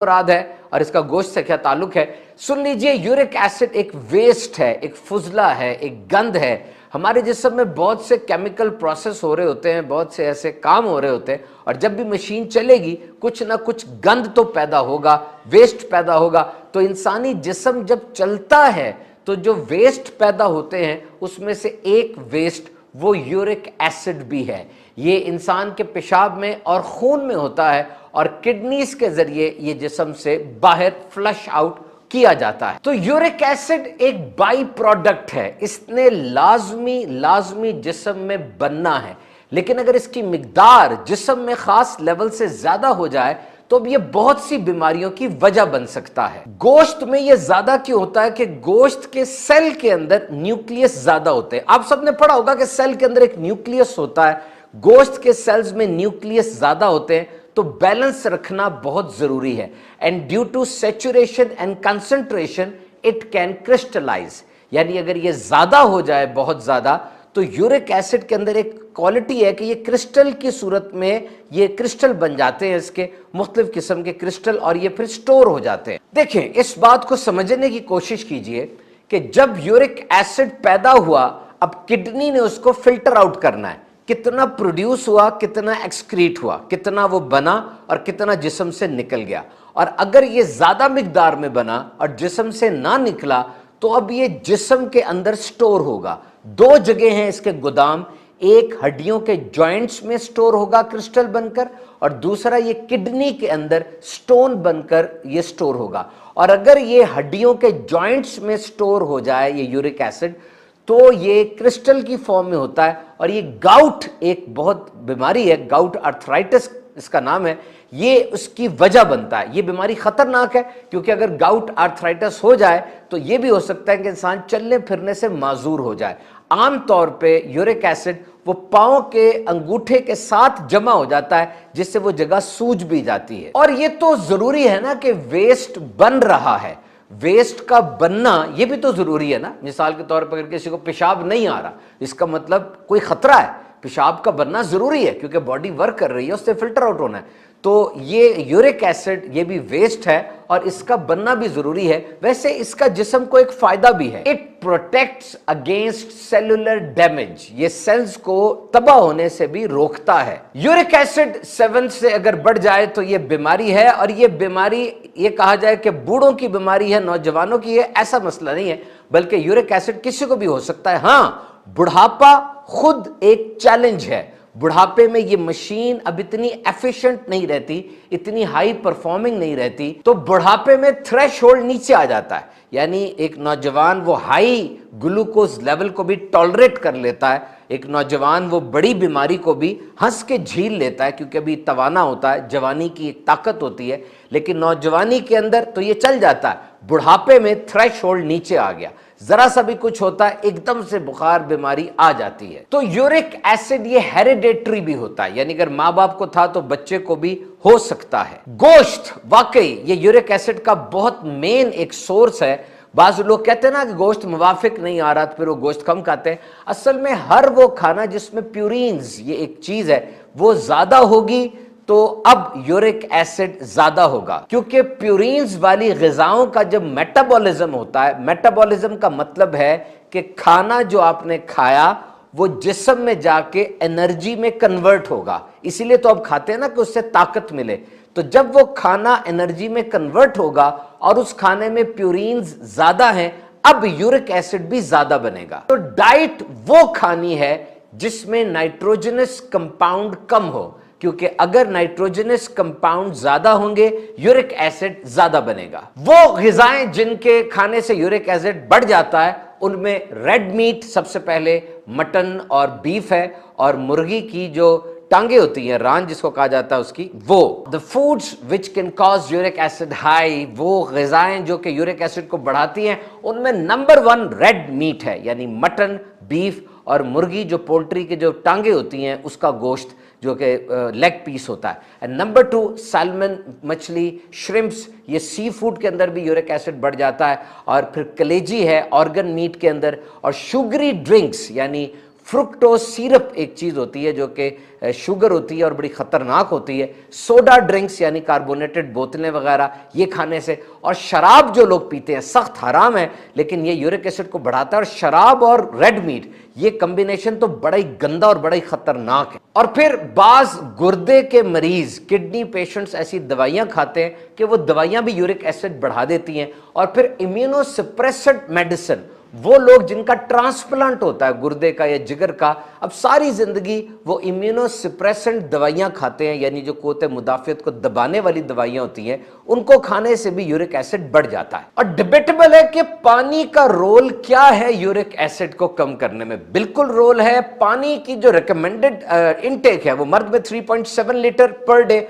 मुराद है और इसका गोश्त से क्या ताल्लुक है। सुन लीजिए, यूरिक एसिड एक वेस्ट है, एक फुजला है, एक गंद है। हमारे जिस्म में बहुत से केमिकल प्रोसेस हो रहे होते हैं, बहुत से ऐसे काम हो रहे होते हैं, और जब भी मशीन चलेगी कुछ ना कुछ गंद तो पैदा होगा, वेस्ट पैदा होगा। तो इंसानी जिस्म जब चलता है तो जो वेस्ट पैदा होते हैं उसमें से एक वेस्ट वो यूरिक एसिड भी है। ये इंसान के पेशाब में और खून में होता है और किडनीज के जरिए ये जिस्म से बाहर फ्लश आउट किया जाता है। तो यूरिक एसिड एक बाई प्रोडक्ट है, इसने लाजमी जिस्म में बनना है, लेकिन अगर इसकी मिकदार जिस्म में खास लेवल से ज्यादा हो जाए तो अब ये बहुत सी बीमारियों की वजह बन सकता है। गोश्त में ये ज्यादा क्यों होता है कि गोश्त के सेल के अंदर न्यूक्लियस ज्यादा होते हैं। आप सबने पढ़ा होगा कि सेल के अंदर एक न्यूक्लियस होता है, गोश्त के सेल्स में न्यूक्लियस ज्यादा होते हैं, तो बैलेंस रखना बहुत जरूरी है। And due to saturation and concentration it can crystallise, यानी अगर ये ज्यादा हो जाए बहुत ज्यादा, तो यूरिक एसिड के अंदर एक क्वालिटी है कि ये क्रिस्टल की सूरत में ये क्रिस्टल बन जाते हैं, इसके मुख्तलिफ किस्म के क्रिस्टल, और ये फिर स्टोर हो जाते हैं। देखें, इस बात को समझने की कोशिश कीजिए कि जब यूरिक एसिड पैदा हुआ, अब किडनी ने उसको फिल्टर आउट करना है, कितना प्रोड्यूस हुआ, कितना एक्सक्रीट हुआ, कितना वो बना और कितना जिस्म से निकल गया। और अगर ये ज्यादा मिकदार में बना और जिस्म से ना निकला तो अब ये जिस्म के अंदर स्टोर होगा। दो जगह हैं इसके गोदाम, एक हड्डियों के जॉइंट्स में स्टोर होगा क्रिस्टल बनकर, और दूसरा ये किडनी के अंदर स्टोन बनकर ये स्टोर होगा। और अगर ये हड्डियों के जॉइंट्स में स्टोर हो जाए ये यूरिक एसिड, तो ये क्रिस्टल की फॉर्म में होता है। और ये गाउट एक बहुत बीमारी है, गाउट आर्थराइटिस इसका नाम है, ये उसकी वजह बनता है। ये बीमारी खतरनाक है क्योंकि अगर गाउट आर्थराइटिस हो जाए तो ये भी हो सकता है कि इंसान चलने फिरने से माजूर हो जाए। आम तौर पे यूरिक एसिड वो पांव के अंगूठे के साथ जमा हो जाता है, जिससे वो जगह सूज भी जाती है। और ये तो जरूरी है ना कि वेस्ट बन रहा है, वेस्ट का बनना ये भी तो जरूरी है ना। मिसाल के तौर पर अगर किसी को पेशाब नहीं आ रहा, इसका मतलब कोई खतरा है, पेशाब का बनना जरूरी है क्योंकि बॉडी वर्क कर रही है, उससे फिल्टर आउट होना है। तो ये यूरिक एसिड ये भी वेस्ट है और इसका बनना भी जरूरी है। वैसे इसका जिस्म को एक फायदा भी है, it protects against cellular damage, ये सेल्स को तबाह होने से भी रोकता है। यूरिक एसिड 7 से अगर बढ़ जाए तो ये बीमारी है, और ये बीमारी ये कहा जाए कि बूढ़ों की बीमारी है, नौजवानों की है, ऐसा मसला नहीं है, बल्कि यूरिक एसिड किसी को भी हो सकता है। हाँ, बुढ़ापा खुद एक चैलेंज है। बुढ़ापे में ये मशीन अब इतनी एफिशिएंट नहीं रहती, इतनी हाई परफॉर्मिंग नहीं रहती, तो बुढ़ापे में थ्रेशोल्ड नीचे आ जाता है। यानी एक नौजवान वो हाई ग्लूकोज लेवल को भी टॉलरेट कर लेता है, एक नौजवान वो बड़ी बीमारी को भी हंस के झील लेता है क्योंकि अभी तवाना होता है, जवानी की एक ताकत होती है, लेकिन नौजवानी के अंदर तो ये चल जाता है। बुढ़ापे में थ्रेशोल्ड नीचे आ गया, जरा सा भी कुछ होता है एकदम से बुखार बीमारी आ जाती है। तो यूरिक एसिड ये हेरिडेटरी भी होता है, यानी अगर माँ बाप को था तो बच्चे को भी हो सकता है। गोश्त वाकई ये यूरिक एसिड का बहुत मेन एक सोर्स है। बाज लोग कहते हैं ना कि गोश्त मुवाफिक नहीं आ रहा तो फिर वो गोश्त कम खाते हैं। असल में हर वो खाना जिसमें प्यूरिन्स ये एक चीज है वो ज्यादा होगी तो अब यूरिक एसिड ज्यादा होगा, क्योंकि प्यूरिन्स वाली ग़िज़ाओं का जब मेटाबॉलिज्म होता है, मेटाबॉलिज्म का मतलब है कि खाना जो आपने खाया वो जिस्म में जाके एनर्जी में कन्वर्ट होगा, इसीलिए तो अब खाते हैं ना कि उससे ताकत मिले। तो जब वो खाना एनर्जी में कन्वर्ट होगा और उस खाने में प्यूरिन्स ज्यादा हैं, अब यूरिक एसिड भी ज्यादा बनेगा। तो डाइट वो खानी है जिसमें नाइट्रोजनस कंपाउंड कम हो, क्योंकि अगर नाइट्रोजनस कंपाउंड ज्यादा होंगे यूरिक एसिड ज्यादा बनेगा। वो ग़िज़ाएं जिनके खाने से यूरिक एसिड बढ़ जाता है उनमें रेड मीट सबसे पहले, मटन और बीफ है, और मुर्गी की जो टांगे होती हैं, रान जिसको कहा जाता है उसकी, वो the foods which can cause uric acid high, वो ग़िज़ाएं जो कि यूरिक एसिड को बढ़ाती हैं, उनमें नंबर 1 रेड मीट है, यानी मटन, बीफ और मुर्गी जो पोल्ट्री के जो टांगे होती हैं उसका गोश्त जो कि लेग पीस होता है। एंड नंबर 2 सैल्मन, मछली, श्रिम्प्स, ये सी फूड के अंदर भी यूरिक एसिड बढ़ जाता है। और फिर कलेजी है ऑर्गन मीट के अंदर, और शुगरी ड्रिंक्स यानी फ्रुक्टोज सिरप एक चीज होती है जो कि शुगर होती है और बड़ी खतरनाक होती है, सोडा ड्रिंक्स यानी कार्बोनेटेड बोतलें वगैरह ये खाने से, और शराब जो लोग पीते हैं सख्त हराम है लेकिन ये यूरिक एसिड को बढ़ाता है, और शराब और रेड मीट ये कॉम्बिनेशन तो बड़ा ही गंदा और बड़ा ही खतरनाक है। और फिर बाज गुर्दे के मरीज, किडनी पेशेंट्स ऐसी दवाइयां खाते हैं कि वो दवाइयां भी यूरिक एसिड बढ़ा देती हैं। और फिर इम्यूनोसप्रेसेंट मेडिसिन, वो लोग जिनका ट्रांसप्लांट होता है गुर्दे का या जिगर का, अब सारी जिंदगी वो इम्यूनोसप्रेसेंट दवाइयां खाते हैं, यानी जो कोते मुदाफियत को दबाने वाली दवाइयां होती हैं, उनको खाने से भी यूरिक एसिड बढ़ जाता है। और डिबेटेबल है कि पानी का रोल क्या है यूरिक एसिड को कम करने में। बिल्कुल रोल है। पानी की जो रिकमेंडेड इनटेक है वो मर्द में 3.7 लीटर पर डे